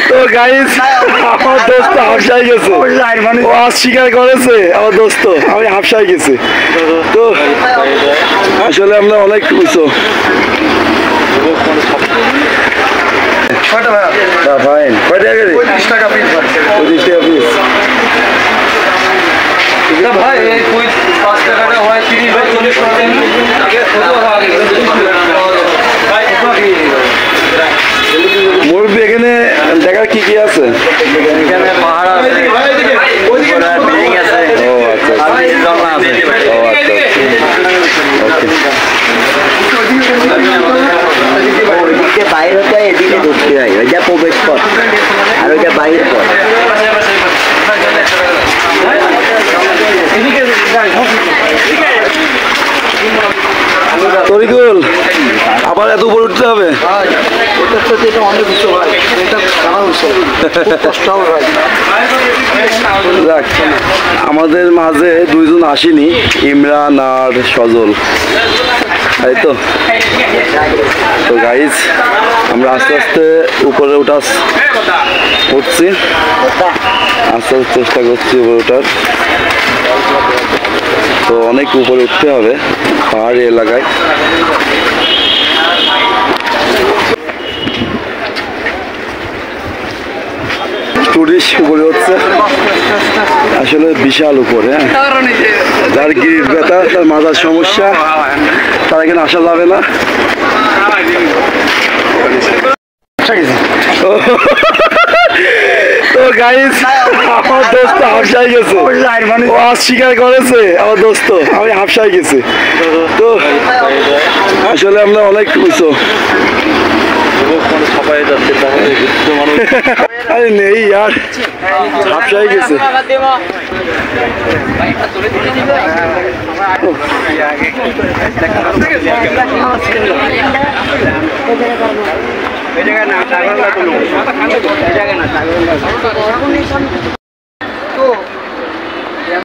তো গাইস আমার দোস্ত হাফসায় গেছে, ও অস্বীকার করেছে আমার দোস্ত আমি হাফসায় গেছি। তো আসলে আমরা অনেক উঁচু ফাইন কয় টাকা গেছে? 25 টাকা পিস। 25 টাকা পিস ভাই, 5 টাকাটা হয় 30 বাই 40 করতেন আগে মুরব্বী। এখানে দেখার কি কি আছে? এখানে পাহাড় আছে, বিল্ডিং আছে। ও আচ্ছা, ঝর্ণা আছে। ও আচ্ছা, ওকে। বাইরে হতে এদিকে ঢুকতে হয়, ওইটা প্রবেশ পথ আর ওইটা বাইরের পথ। তরিকুল আবার এত উপরে উঠতে হবে? আমাদের মাঝে দুইজন আসেনি, ইমরান আর সজল, তাই তো। তো গাইজ আমরা আস্তে আস্তে উপরে উঠছি, আস্তে আস্তে চেষ্টা করছি উপরে ওঠার। তো অনেক উপরে উঠতে হবে পাহাড়ি এলাকায়। টুরিস্ট উপরে হচ্ছে আসলে বিশাল উপরে। হ্যাঁ, যার গিরির ব্যথা, তার মাথার সমস্যা, তার এখানে আসা যাবে না। তো গাইস আমার দোস্ত হাফসায় গেছে, ও অস্বীকার করেছে আমার দোস্ত আমি হাফসায় গেছি। তো আসলে আমরা অনেক উঁচু। আরে নেই আর হাফসায় গেছে। তো